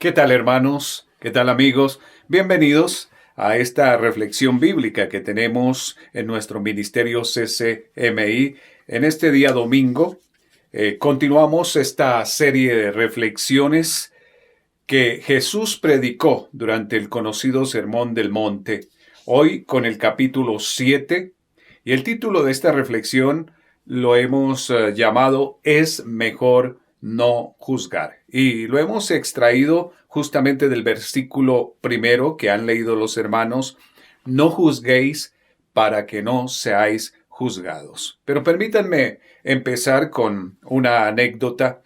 ¿Qué tal, hermanos? ¿Qué tal, amigos? Bienvenidos a esta reflexión bíblica que tenemos en nuestro ministerio CCMI. En este día domingo continuamos esta serie de reflexiones que Jesús predicó durante el conocido Sermón del Monte. Hoy con el capítulo 7, y el título de esta reflexión lo hemos llamado "Es mejor no juzgar". Y lo hemos extraído justamente del versículo primero que han leído los hermanos: no juzguéis para que no seáis juzgados. Pero permítanme empezar con una anécdota.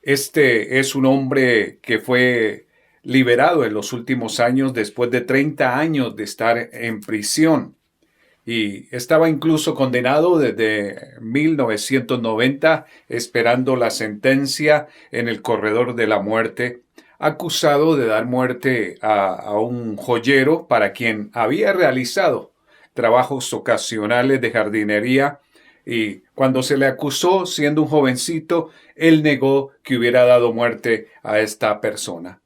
Este es un hombre que fue liberado en los últimos años después de 30 años de estar en prisión. Y estaba incluso condenado desde 1990, esperando la sentencia en el corredor de la muerte, acusado de dar muerte a un joyero para quien había realizado trabajos ocasionales de jardinería. Y cuando se le acusó, siendo un jovencito, él negó que hubiera dado muerte a esta persona.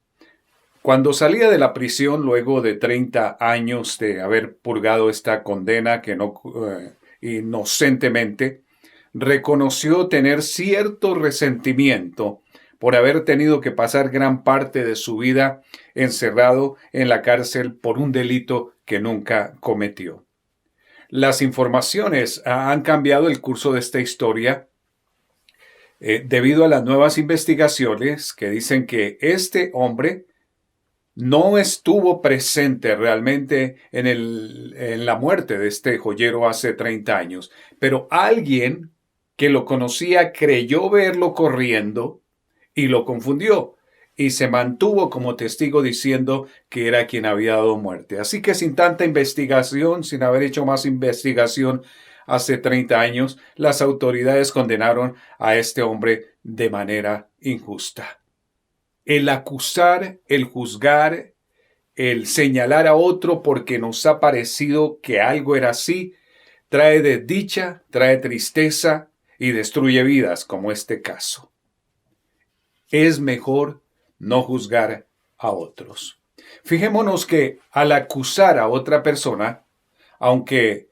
Cuando salía de la prisión, luego de 30 años de haber purgado esta condena inocentemente, reconoció tener cierto resentimiento por haber tenido que pasar gran parte de su vida encerrado en la cárcel por un delito que nunca cometió. Las informaciones han cambiado el curso de esta historia debido a las nuevas investigaciones que dicen que este hombre no estuvo presente realmente en la muerte de este joyero hace 30 años, pero alguien que lo conocía creyó verlo corriendo y lo confundió y se mantuvo como testigo diciendo que era quien había dado muerte. Así que sin tanta investigación, sin haber hecho más investigación hace 30 años, las autoridades condenaron a este hombre de manera injusta. El acusar, el juzgar, el señalar a otro porque nos ha parecido que algo era así, trae desdicha, trae tristeza y destruye vidas, como este caso. Es mejor no juzgar a otros. Fijémonos que al acusar a otra persona, aunque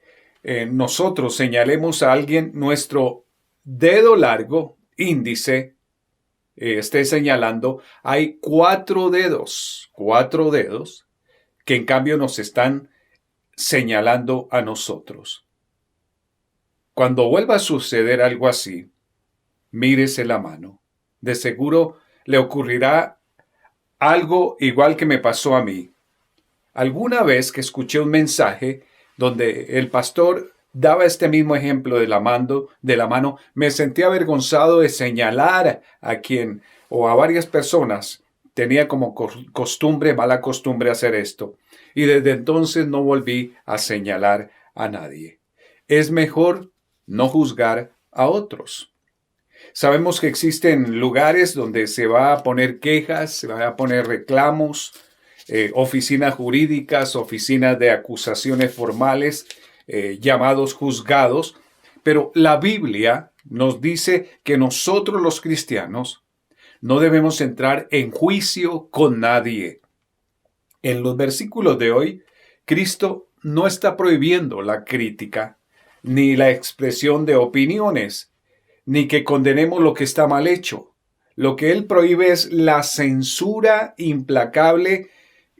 nosotros señalemos a alguien, nuestro dedo largo, índice, esté señalando, hay cuatro dedos que en cambio nos están señalando a nosotros. Cuando vuelva a suceder algo así, mírese la mano. De seguro le ocurrirá algo igual que me pasó a mí. Alguna vez que escuché un mensaje donde el pastor daba este mismo ejemplo de la mano, me sentí avergonzado de señalar a quien o a varias personas. Tenía como mala costumbre hacer esto. Y desde entonces no volví a señalar a nadie. Es mejor no juzgar a otros. Sabemos que existen lugares donde se va a poner quejas, se va a poner reclamos, oficinas jurídicas, oficinas de acusaciones formales, llamados juzgados, pero la Biblia nos dice que nosotros los cristianos no debemos entrar en juicio con nadie. En los versículos de hoy, Cristo no está prohibiendo la crítica, ni la expresión de opiniones, ni que condenemos lo que está mal hecho. Lo que Él prohíbe es la censura implacable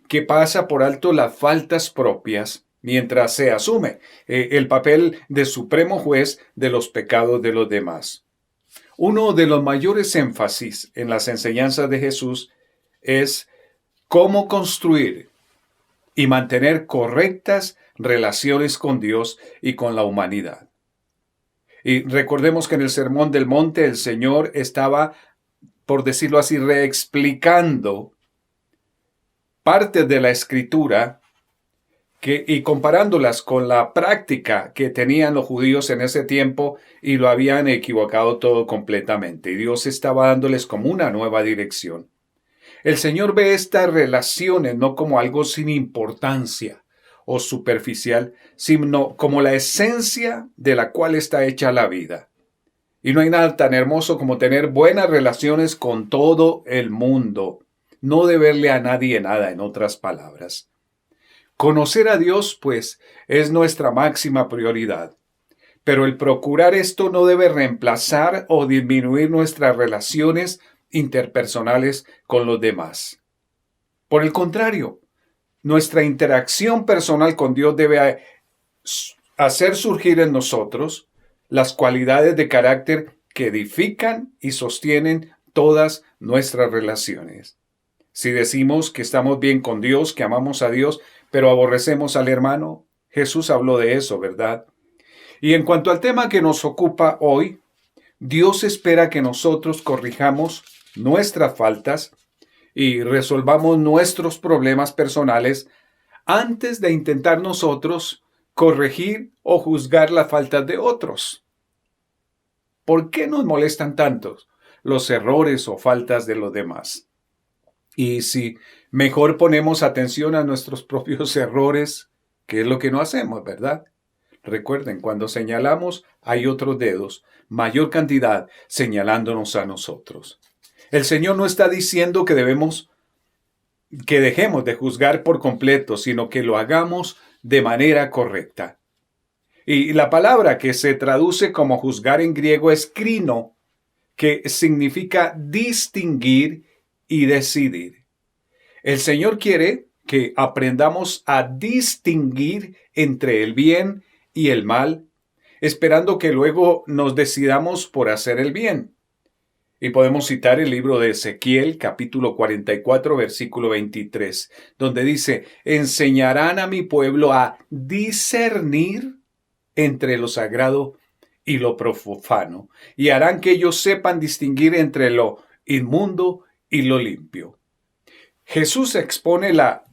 que pasa por alto las faltas propias mientras se asume el papel de supremo juez de los pecados de los demás. Uno de los mayores énfasis en las enseñanzas de Jesús es cómo construir y mantener correctas relaciones con Dios y con la humanidad. Y recordemos que en el Sermón del Monte el Señor estaba, por decirlo así, reexplicando partes de la Escritura y comparándolas con la práctica que tenían los judíos en ese tiempo, y lo habían equivocado todo completamente. Y Dios estaba dándoles como una nueva dirección. El Señor ve estas relaciones no como algo sin importancia o superficial, sino como la esencia de la cual está hecha la vida. Y no hay nada tan hermoso como tener buenas relaciones con todo el mundo. no deberle a nadie nada, en otras palabras. Conocer a Dios, pues, es nuestra máxima prioridad. Pero el procurar esto no debe reemplazar o disminuir nuestras relaciones interpersonales con los demás. Por el contrario, nuestra interacción personal con Dios debe hacer surgir en nosotros las cualidades de carácter que edifican y sostienen todas nuestras relaciones. Si decimos que estamos bien con Dios, que amamos a Dios, pero aborrecemos al hermano, Jesús habló de eso, ¿verdad? Y en cuanto al tema que nos ocupa hoy, Dios espera que nosotros corrijamos nuestras faltas y resolvamos nuestros problemas personales antes de intentar nosotros corregir o juzgar las faltas de otros. ¿Por qué nos molestan tanto los errores o faltas de los demás? Y si mejor ponemos atención a nuestros propios errores, que es lo que no hacemos, ¿verdad? Recuerden, cuando señalamos hay otros dedos, mayor cantidad señalándonos a nosotros. El Señor no está diciendo que dejemos de juzgar por completo, sino que lo hagamos de manera correcta. Y la palabra que se traduce como juzgar en griego es krino, que significa distinguir y decidir. El Señor quiere que aprendamos a distinguir entre el bien y el mal, esperando que luego nos decidamos por hacer el bien. Y podemos citar el libro de Ezequiel, capítulo 44, versículo 23, donde dice: enseñarán a mi pueblo a discernir entre lo sagrado y lo profano, y harán que ellos sepan distinguir entre lo inmundo y lo limpio. Jesús expone la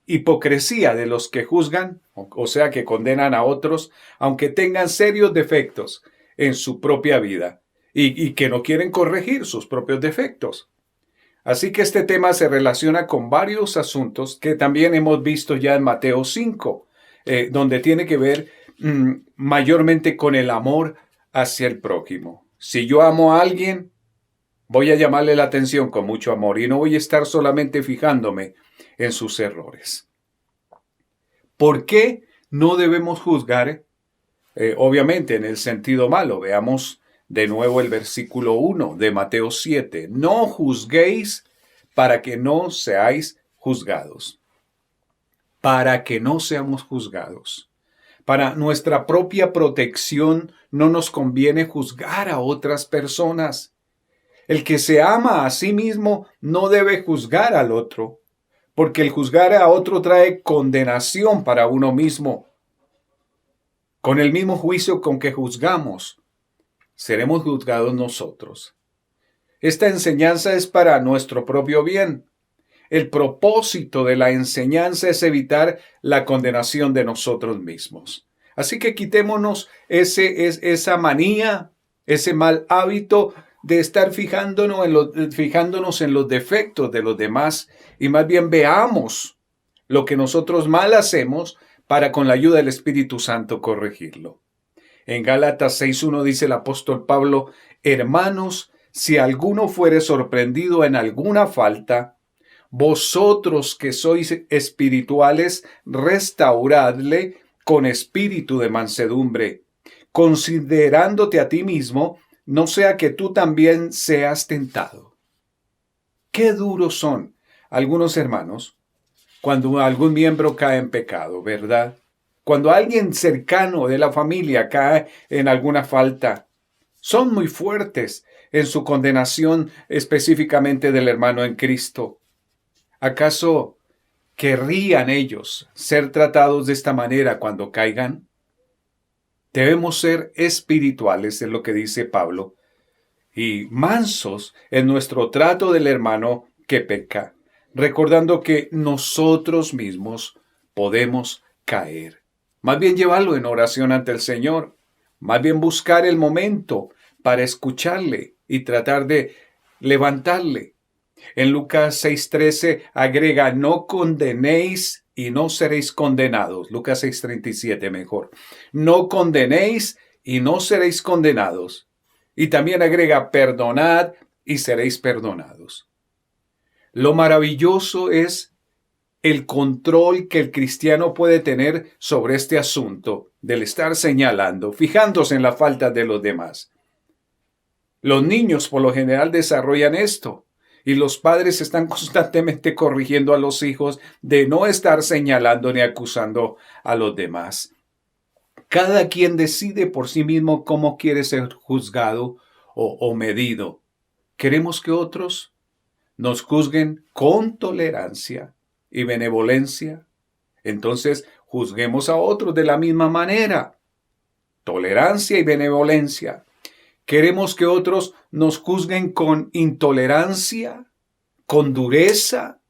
hipocresía de los que juzgan, o sea, que condenan a otros, aunque tengan serios defectos en su propia vida y que no quieren corregir sus propios defectos. Así que este tema se relaciona con varios asuntos que también hemos visto ya en Mateo 5, donde tiene que ver mayormente con el amor hacia el prójimo. Si yo amo a alguien, voy a llamarle la atención con mucho amor y no voy a estar solamente fijándome en sus errores. ¿Por qué no debemos juzgar? Obviamente en el sentido malo. Veamos de nuevo el versículo 1 de Mateo 7. No juzguéis para que no seáis juzgados. Para que no seamos juzgados. Para nuestra propia protección no nos conviene juzgar a otras personas. El que se ama a sí mismo no debe juzgar al otro, porque el juzgar a otro trae condenación para uno mismo. Con el mismo juicio con que juzgamos, seremos juzgados nosotros. Esta enseñanza es para nuestro propio bien. El propósito de la enseñanza es evitar la condenación de nosotros mismos. Así que quitémonos esa manía, ese mal hábito de estar fijándonos en los defectos de los demás y más bien veamos lo que nosotros mal hacemos para con la ayuda del Espíritu Santo corregirlo. En Gálatas 6:1 dice el apóstol Pablo: hermanos, si alguno fuere sorprendido en alguna falta, vosotros que sois espirituales, restauradle con espíritu de mansedumbre, considerándote a ti mismo, no sea que tú también seas tentado. Qué duros son algunos hermanos cuando algún miembro cae en pecado, ¿verdad? Cuando alguien cercano de la familia cae en alguna falta, son muy fuertes en su condenación específicamente del hermano en Cristo. ¿Acaso querrían ellos ser tratados de esta manera cuando caigan? Debemos ser espirituales, es lo que dice Pablo, y mansos en nuestro trato del hermano que peca, recordando que nosotros mismos podemos caer. Más bien llevarlo en oración ante el Señor, más bien buscar el momento para escucharle y tratar de levantarle. En Lucas 6:13 agrega: no condenéis y no seréis condenados. Lucas 6:37 mejor. No condenéis y no seréis condenados. Y también agrega: perdonad y seréis perdonados. Lo maravilloso es el control que el cristiano puede tener sobre este asunto del estar señalando, fijándose en la falta de los demás. Los niños por lo general desarrollan esto y los padres están constantemente corrigiendo a los hijos de no estar señalando ni acusando a los demás. Cada quien decide por sí mismo cómo quiere ser juzgado o medido. Queremos que otros nos juzguen con tolerancia y benevolencia. Entonces, juzguemos a otros de la misma manera. Tolerancia y benevolencia. Queremos que otros nos juzguen con intolerancia, con dureza.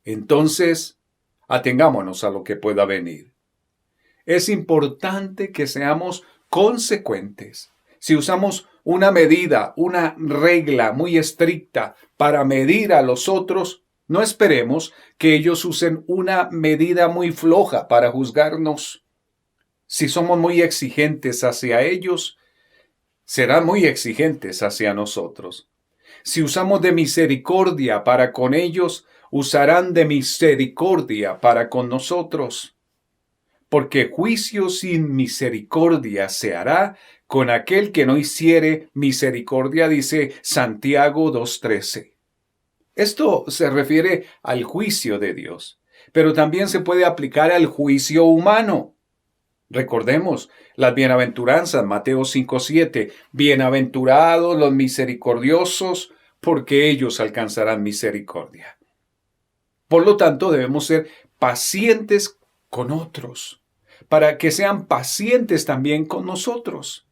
Entonces, atengámonos a lo que pueda venir. Es importante que seamos consecuentes. Si usamos una medida, una regla muy estricta para medir a los otros, no esperemos que ellos usen una medida muy floja para juzgarnos. Si somos muy exigentes hacia ellos, serán muy exigentes hacia nosotros. Si usamos de misericordia para con ellos, usarán de misericordia para con nosotros. Porque juicio sin misericordia se hará con aquel que no hiciere misericordia, dice Santiago 2:13. Esto se refiere al juicio de Dios, pero también se puede aplicar al juicio humano. Recordemos las bienaventuranzas, Mateo 5:7. Bienaventurados los misericordiosos, porque ellos alcanzarán misericordia. Por lo tanto, debemos ser pacientes con otros, para que sean pacientes también con nosotros.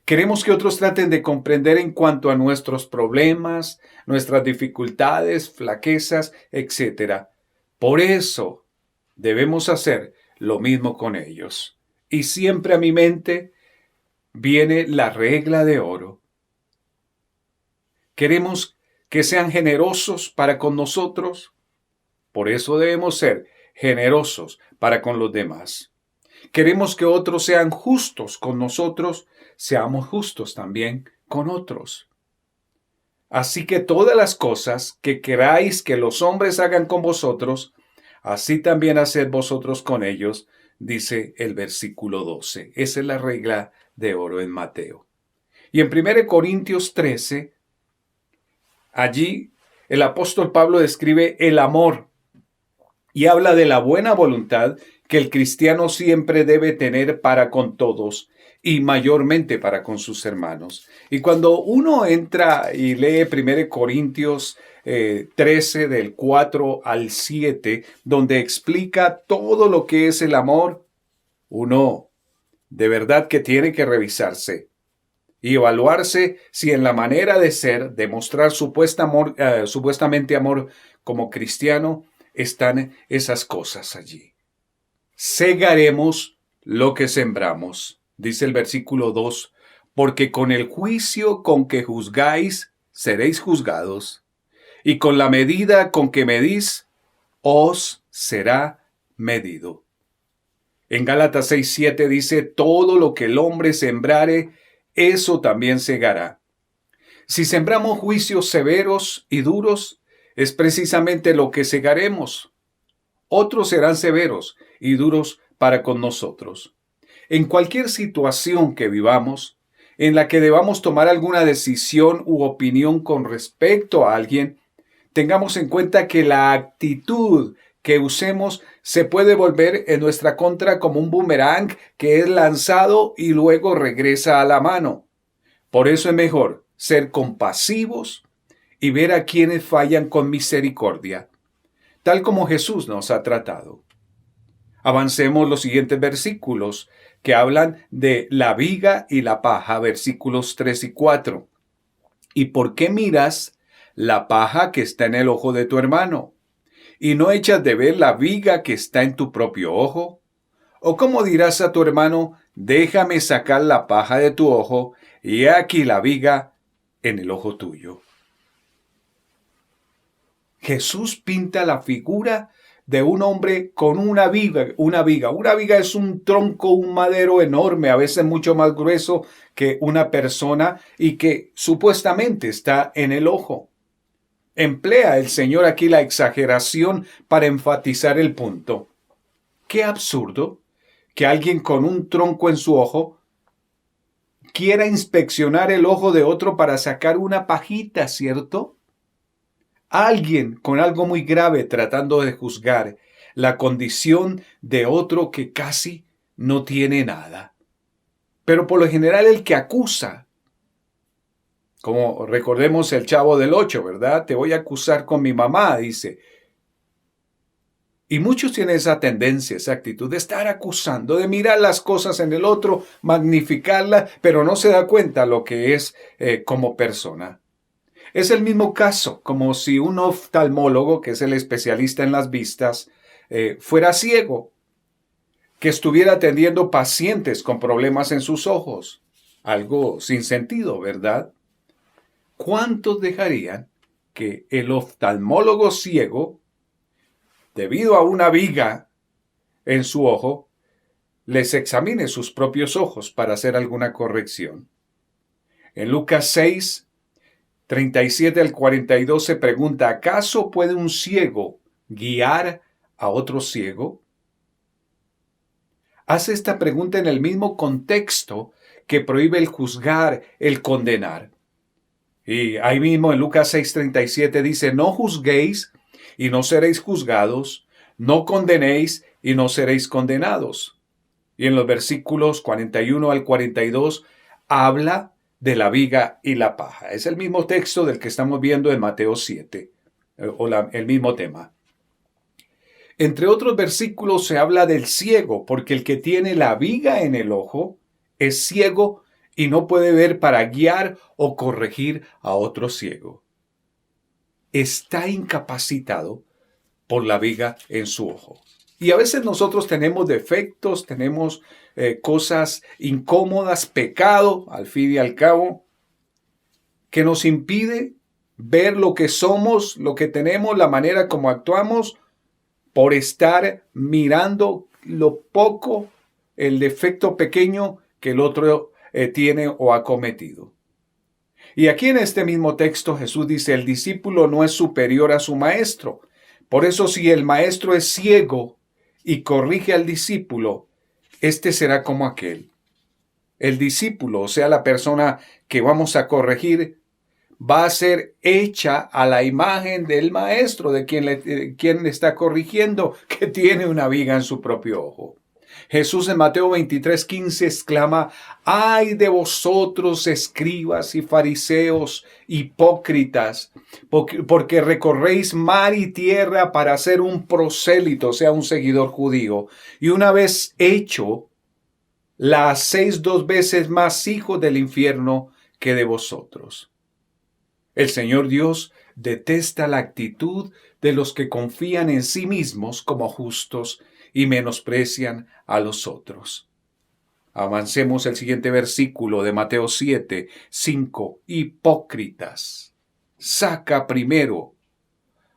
Queremos que otros traten de comprender en cuanto a nuestros problemas, nuestras dificultades, flaquezas, etc. Por eso debemos hacer lo mismo con ellos. Y siempre a mi mente viene la regla de oro. Queremos que sean generosos para con nosotros. Por eso debemos ser generosos para con los demás. Queremos que otros sean justos con nosotros, seamos justos también con otros. Así que todas las cosas que queráis que los hombres hagan con vosotros, así también haced vosotros con ellos, dice el versículo 12. Esa es la regla de oro en Mateo. Y en 1 Corintios 13, allí el apóstol Pablo describe el amor y habla de la buena voluntad que el cristiano siempre debe tener para con todos y mayormente para con sus hermanos. Y cuando uno entra y lee 1 Corintios 13 del 4 al 7, donde explica todo lo que es el amor, uno de verdad que tiene que revisarse y evaluarse si en la manera de ser, de mostrar supuestamente amor como cristiano, están esas cosas allí. Segaremos lo que sembramos, dice el versículo 2, porque con el juicio con que juzgáis, seréis juzgados, y con la medida con que medís, os será medido. En Gálatas 6:7 dice, todo lo que el hombre sembrare, eso también segará. Si sembramos juicios severos y duros, es precisamente lo que segaremos. Otros serán severos y duros para con nosotros. En cualquier situación que vivamos, en la que debamos tomar alguna decisión u opinión con respecto a alguien, tengamos en cuenta que la actitud que usemos se puede volver en nuestra contra como un boomerang que es lanzado y luego regresa a la mano. Por eso es mejor ser compasivos y ver a quienes fallan con misericordia, tal como Jesús nos ha tratado. Avancemos los siguientes versículos que hablan de la viga y la paja, versículos 3 y 4. ¿Y por qué miras la paja que está en el ojo de tu hermano, y no echas de ver la viga que está en tu propio ojo? ¿O cómo dirás a tu hermano, déjame sacar la paja de tu ojo, y he aquí la viga en el ojo tuyo? Jesús pinta la figura de un hombre con una viga. Una viga es un tronco, un madero enorme, a veces mucho más grueso que una persona y que supuestamente está en el ojo. Emplea el Señor aquí la exageración para enfatizar el punto. Qué absurdo que alguien con un tronco en su ojo quiera inspeccionar el ojo de otro para sacar una pajita, ¿cierto? Alguien con algo muy grave tratando de juzgar la condición de otro que casi no tiene nada. Pero por lo general el que acusa, como recordemos el Chavo del Ocho, ¿verdad? Te voy a acusar con mi mamá, dice. Y muchos tienen esa tendencia, esa actitud de estar acusando, de mirar las cosas en el otro, magnificarlas, pero no se da cuenta lo que es como persona. Es el mismo caso, como si un oftalmólogo, que es el especialista en las vistas, fuera ciego, que estuviera atendiendo pacientes con problemas en sus ojos. Algo sin sentido, ¿verdad? ¿Cuántos dejarían que el oftalmólogo ciego, debido a una viga en su ojo, les examine sus propios ojos para hacer alguna corrección? En Lucas 6, 37 al 42 se pregunta, ¿acaso puede un ciego guiar a otro ciego? Hace esta pregunta en el mismo contexto que prohíbe el juzgar, el condenar. Y ahí mismo en Lucas 6:37 dice, no juzguéis y no seréis juzgados, no condenéis y no seréis condenados. Y en los versículos 41 al 42 habla de la viga y la paja. Es el mismo texto del que estamos viendo en Mateo 7, el mismo tema. Entre otros versículos se habla del ciego, porque el que tiene la viga en el ojo es ciego y no puede ver para guiar o corregir a otro ciego. Está incapacitado por la viga en su ojo. Y a veces nosotros tenemos defectos, tenemos cosas incómodas, pecado, al fin y al cabo, que nos impide ver lo que somos, lo que tenemos, la manera como actuamos, por estar mirando lo poco, el defecto pequeño que el otro tiene o ha cometido. Y aquí en este mismo texto Jesús dice, el discípulo no es superior a su maestro. Por eso si el maestro es ciego y corrige al discípulo, este será como aquel. El discípulo, o sea, la persona que vamos a corregir, va a ser hecha a la imagen del maestro, de quien le está corrigiendo, que tiene una viga en su propio ojo. Jesús en Mateo 23:15 exclama, ¡ay de vosotros, escribas y fariseos, hipócritas, porque recorréis mar y tierra para ser un prosélito, o sea, un seguidor judío, y una vez hecho, la hacéis 2 veces más hijos del infierno que de vosotros? El Señor Dios detesta la actitud de los que confían en sí mismos como justos y menosprecian a los otros. Avancemos el siguiente versículo de Mateo 7, 5. Hipócritas, saca primero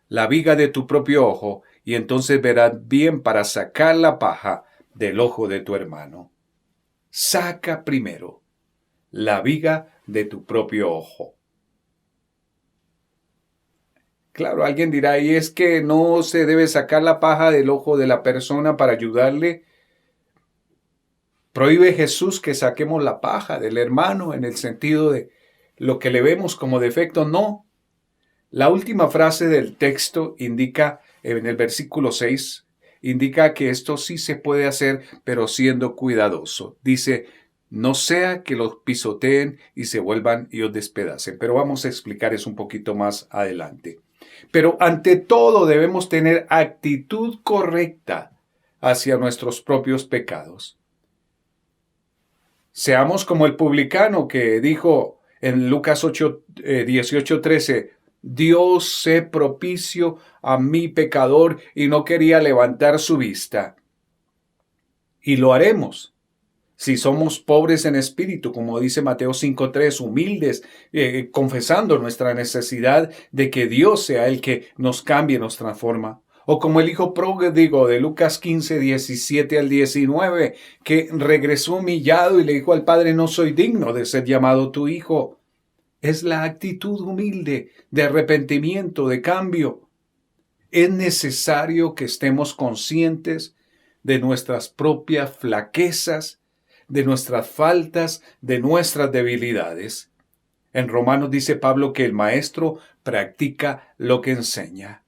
la viga de tu propio ojo y entonces verás bien para sacar la paja del ojo de tu hermano. Saca primero la viga de tu propio ojo. Claro, alguien dirá, y es que no se debe sacar la paja del ojo de la persona para ayudarle. ¿Prohíbe Jesús que saquemos la paja del hermano en el sentido de lo que le vemos como defecto? No. La última frase del texto indica, en el versículo 6, indica que esto sí se puede hacer, pero siendo cuidadoso. Dice, no sea que los pisoteen y se vuelvan y os despedacen. Pero vamos a explicar eso un poquito más adelante. Pero ante todo debemos tener actitud correcta hacia nuestros propios pecados. Seamos como el publicano que dijo en Lucas 18:13, Dios sé propicio a mi pecador, y no quería levantar su vista. Y lo haremos. Si somos pobres en espíritu, como dice Mateo 5:3, humildes, confesando nuestra necesidad de que Dios sea el que nos cambie, nos transforma. O como el hijo pródigo de Lucas 15, 17 al 19, que regresó humillado y le dijo al padre, no soy digno de ser llamado tu hijo. es la actitud humilde de arrepentimiento, de cambio. Es necesario que estemos conscientes de nuestras propias flaquezas, de nuestras faltas, de nuestras debilidades. En Romanos dice Pablo que el maestro practica lo que enseña.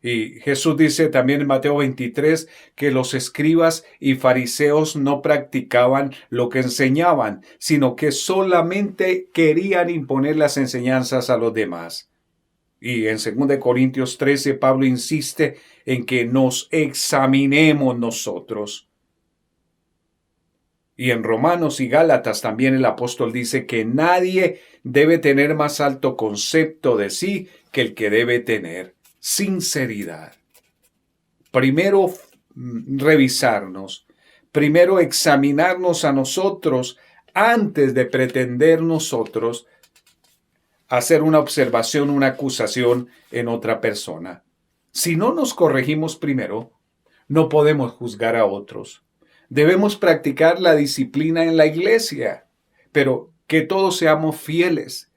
Y Jesús dice también en Mateo 23 que los escribas y fariseos no practicaban lo que enseñaban, sino que solamente querían imponer las enseñanzas a los demás. Y en 2 Corintios 13 Pablo insiste en que nos examinemos nosotros. Y en Romanos y Gálatas también el apóstol dice que nadie debe tener más alto concepto de sí que el que debe tener sinceridad. Primero revisarnos, primero examinarnos a nosotros antes de pretender nosotros hacer una observación, una acusación en otra persona. Si no nos corregimos primero, no podemos juzgar a otros. Debemos practicar la disciplina en la iglesia, pero que todos seamos fieles.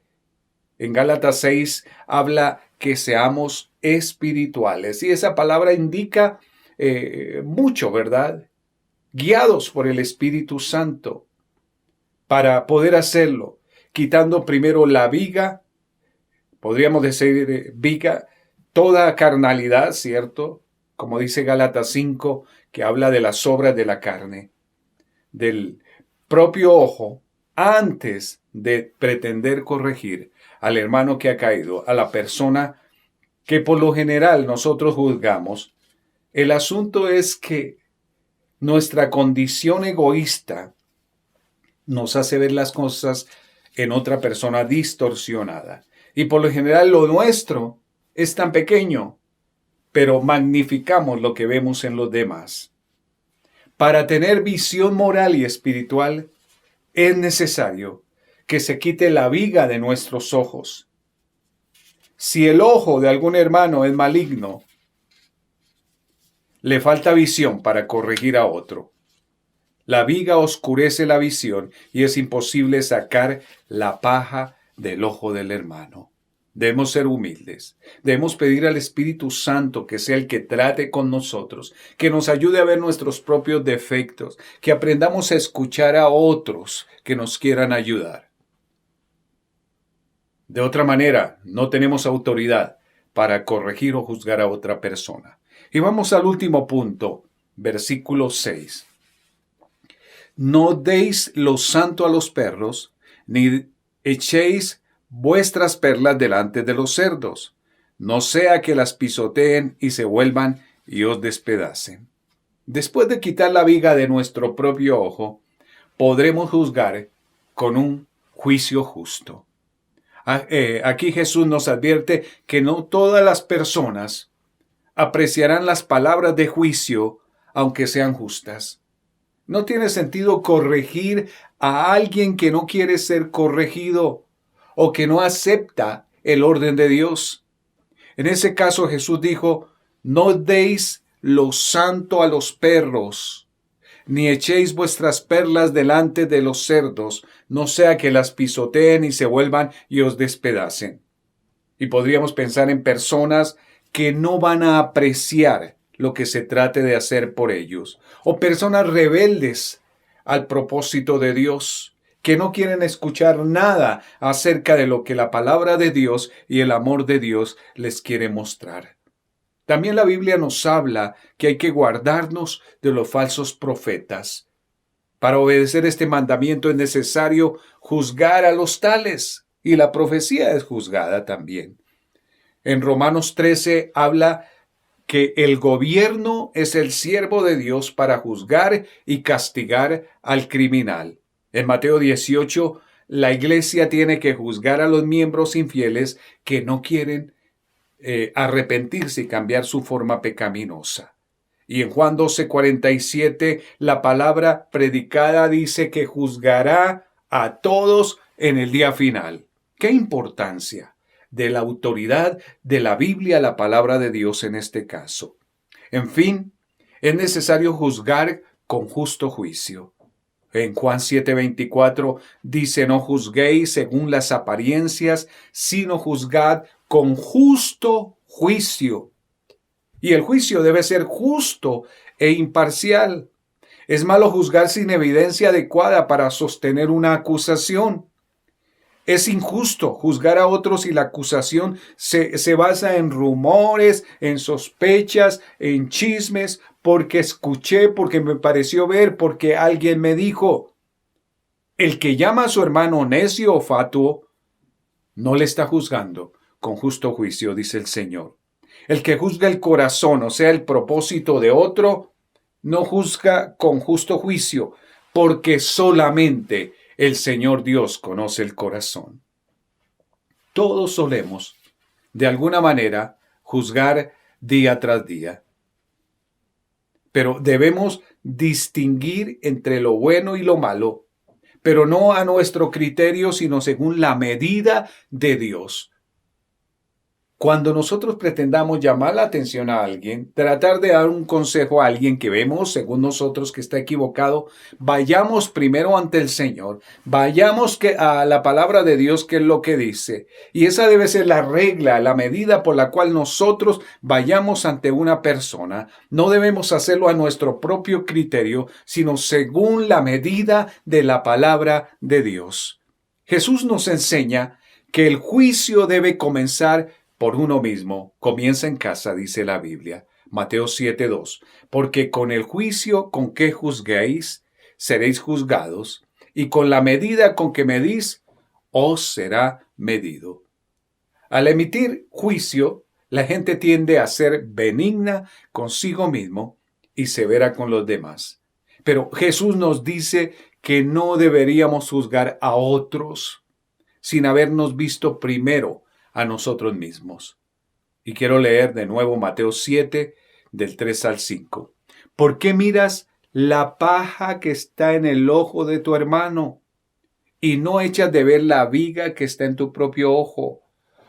En Gálatas 6 habla que seamos espirituales y esa palabra indica mucho, ¿verdad? Guiados por el Espíritu Santo para poder hacerlo, quitando primero la viga, podríamos decir viga, toda carnalidad, ¿cierto? Como dice Gálatas 5, que habla de las obras de la carne, del propio ojo, antes de pretender corregir al hermano que ha caído, a la persona que por lo general nosotros juzgamos. El asunto es que nuestra condición egoísta nos hace ver las cosas en otra persona distorsionada. Y por lo general lo nuestro es tan pequeño, pero magnificamos lo que vemos en los demás. Para tener visión moral y espiritual, es necesario que se quite la viga de nuestros ojos. Si el ojo de algún hermano es maligno, le falta visión para corregir a otro. La viga oscurece la visión y es imposible sacar la paja del ojo del hermano. Debemos ser humildes. Debemos pedir al Espíritu Santo que sea el que trate con nosotros, que nos ayude a ver nuestros propios defectos, que aprendamos a escuchar a otros que nos quieran ayudar. De otra manera, no tenemos autoridad para corregir o juzgar a otra persona. Y vamos al último punto, versículo 6. No deis lo santo a los perros, ni echéis vuestras perlas delante de los cerdos, no sea que las pisoteen y se vuelvan y os despedacen. Después de quitar la viga de nuestro propio ojo, podremos juzgar con un juicio justo. Aquí Jesús nos advierte que no todas las personas apreciarán las palabras de juicio, aunque sean justas. No tiene sentido corregir a alguien que no quiere ser corregido o que no acepta el orden de Dios. En ese caso Jesús dijo, no deis lo santo a los perros, ni echéis vuestras perlas delante de los cerdos, no sea que las pisoteen y se vuelvan y os despedacen. Y podríamos pensar en personas que no van a apreciar lo que se trate de hacer por ellos, o personas rebeldes al propósito de Dios, que no quieren escuchar nada acerca de lo que la palabra de Dios y el amor de Dios les quiere mostrar. También la Biblia nos habla que hay que guardarnos de los falsos profetas. Para obedecer este mandamiento es necesario juzgar a los tales, y la profecía es juzgada también. En Romanos 13 habla que el gobierno es el siervo de Dios para juzgar y castigar al criminal. En Mateo 18, la iglesia tiene que juzgar a los miembros infieles que no quieren arrepentirse y cambiar su forma pecaminosa. Y en Juan 12:47, la palabra predicada dice que juzgará a todos en el día final. ¡Qué importancia de la autoridad de la Biblia, la palabra de Dios en este caso! En fin, es necesario juzgar con justo juicio. En Juan 7:24 dice, no juzguéis según las apariencias, sino juzgad con justo juicio. Y el juicio debe ser justo e imparcial. Es malo juzgar sin evidencia adecuada para sostener una acusación. Es injusto juzgar a otros si la acusación se basa en rumores, en sospechas, en chismes, porque escuché, porque me pareció ver, porque alguien me dijo. El que llama a su hermano necio o fatuo, no le está juzgando con justo juicio, dice el Señor. El que juzga el corazón, o sea, el propósito de otro, no juzga con justo juicio, porque solamente el Señor Dios conoce el corazón. Todos solemos, de alguna manera, juzgar día tras día. Pero debemos distinguir entre lo bueno y lo malo, pero no a nuestro criterio, sino según la medida de Dios. Cuando nosotros pretendamos llamar la atención a alguien, tratar de dar un consejo a alguien que vemos, según nosotros, que está equivocado, vayamos primero ante el Señor, vayamos a la palabra de Dios, que es lo que dice. Y esa debe ser la regla, la medida por la cual nosotros vayamos ante una persona. No debemos hacerlo a nuestro propio criterio, sino según la medida de la palabra de Dios. Jesús nos enseña que el juicio debe comenzar por uno mismo. Comienza en casa, dice la Biblia. Mateo 7:2. Porque con el juicio con que juzguéis, seréis juzgados, y con la medida con que medís, os será medido. Al emitir juicio, la gente tiende a ser benigna consigo mismo y severa con los demás. Pero Jesús nos dice que no deberíamos juzgar a otros sin habernos visto primero a nosotros mismos. Y quiero leer de nuevo Mateo 7, del 3 al 5. ¿Por qué miras la paja que está en el ojo de tu hermano y no echas de ver la viga que está en tu propio ojo?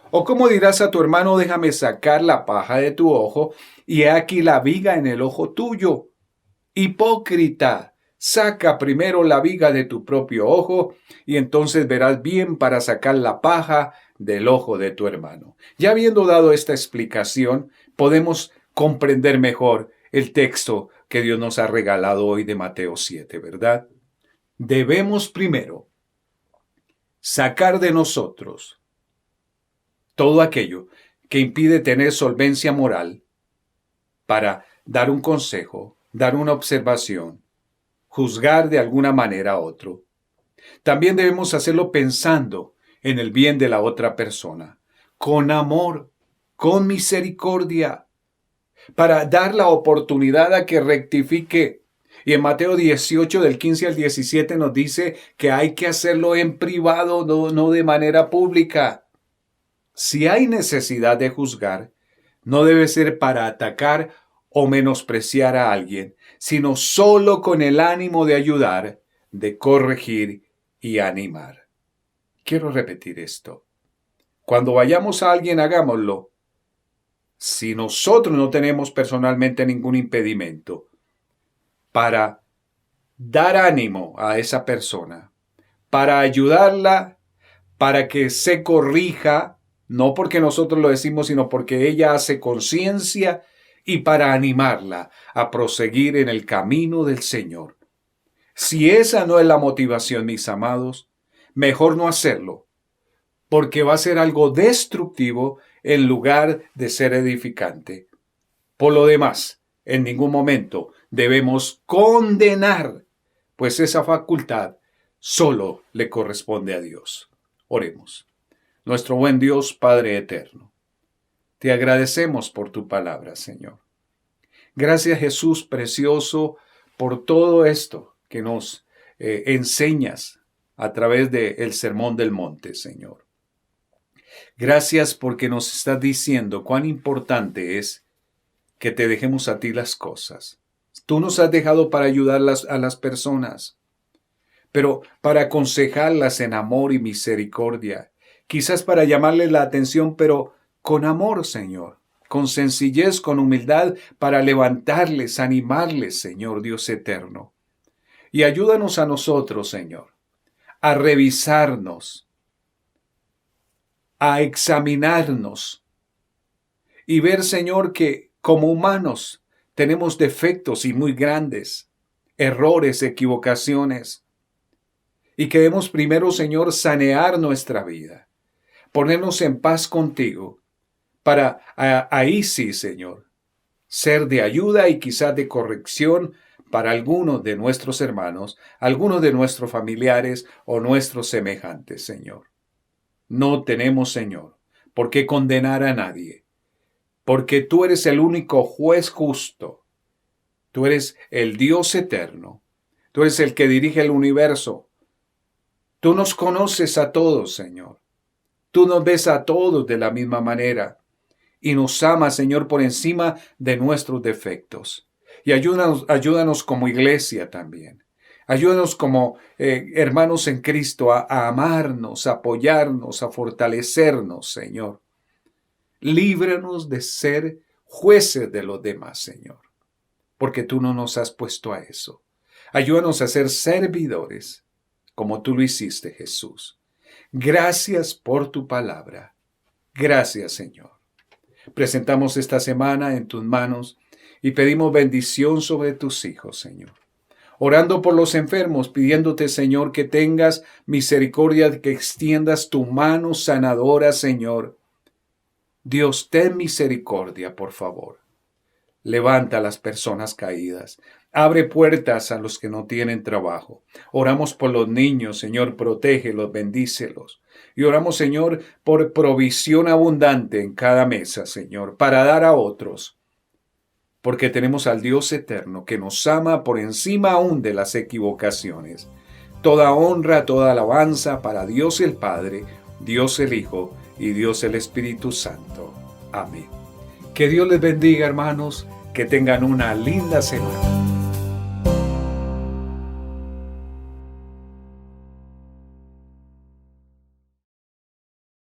¿O cómo dirás a tu hermano, déjame sacar la paja de tu ojo y he aquí la viga en el ojo tuyo? Hipócrita, saca primero la viga de tu propio ojo y entonces verás bien para sacar la paja del ojo de tu hermano. Ya habiendo dado esta explicación, podemos comprender mejor el texto que Dios nos ha regalado hoy de Mateo 7, ¿verdad? Debemos primero sacar de nosotros todo aquello que impide tener solvencia moral para dar un consejo, dar una observación, juzgar de alguna manera a otro. También debemos hacerlo pensando en el bien de la otra persona, con amor, con misericordia, para dar la oportunidad a que rectifique. Y en Mateo 18, del 15 al 17 nos dice que hay que hacerlo en privado, no de manera pública. Si hay necesidad de juzgar, no debe ser para atacar o menospreciar a alguien, sino solo con el ánimo de ayudar, de corregir y animar. Quiero repetir esto. Cuando vayamos a alguien, hagámoslo. Si nosotros no tenemos personalmente ningún impedimento para dar ánimo a esa persona, para ayudarla, para que se corrija, no porque nosotros lo decimos, sino porque ella hace conciencia, y para animarla a proseguir en el camino del Señor. Si esa no es la motivación, mis amados, mejor no hacerlo, porque va a ser algo destructivo en lugar de ser edificante. Por lo demás, en ningún momento debemos condenar, pues esa facultad solo le corresponde a Dios. Oremos. Nuestro buen Dios, Padre eterno, te agradecemos por tu palabra, Señor. Gracias, Jesús precioso, por todo esto que nos enseñas a través del Sermón del Monte, Señor. Gracias porque nos estás diciendo cuán importante es que te dejemos a ti las cosas. Tú nos has dejado para ayudar a las personas, pero para aconsejarlas en amor y misericordia. Quizás para llamarles la atención, pero con amor, Señor, con sencillez, con humildad, para levantarles, animarles, Señor Dios eterno. Y ayúdanos a nosotros, Señor, a revisarnos, a examinarnos y ver, Señor, que como humanos tenemos defectos y muy grandes, errores, equivocaciones, y que debemos primero, Señor, sanear nuestra vida, ponernos en paz contigo, para ahí sí, Señor, ser de ayuda y quizás de corrección para algunos de nuestros hermanos, algunos de nuestros familiares o nuestros semejantes, Señor. No tenemos, Señor, por qué condenar a nadie, porque tú eres el único juez justo. Tú eres el Dios eterno. Tú eres el que dirige el universo. Tú nos conoces a todos, Señor. Tú nos ves a todos de la misma manera y nos amas, Señor, por encima de nuestros defectos. Y ayúdanos como iglesia también. Ayúdanos como hermanos en Cristo a amarnos, a apoyarnos, a fortalecernos, Señor. Líbranos de ser jueces de los demás, Señor, porque tú no nos has puesto a eso. Ayúdanos a ser servidores, como tú lo hiciste, Jesús. Gracias por tu palabra. Gracias, Señor. Presentamos esta semana en tus manos y pedimos bendición sobre tus hijos, Señor. Orando por los enfermos, pidiéndote, Señor, que tengas misericordia, que extiendas tu mano sanadora, Señor. Dios, ten misericordia, por favor. Levanta a las personas caídas. Abre puertas a los que no tienen trabajo. Oramos por los niños, Señor, protégelos, bendícelos. Y oramos, Señor, por provisión abundante en cada mesa, Señor, para dar a otros. Porque tenemos al Dios eterno que nos ama por encima aún de las equivocaciones. Toda honra, toda alabanza para Dios el Padre, Dios el Hijo y Dios el Espíritu Santo. Amén. Que Dios les bendiga, hermanos, que tengan una linda semana.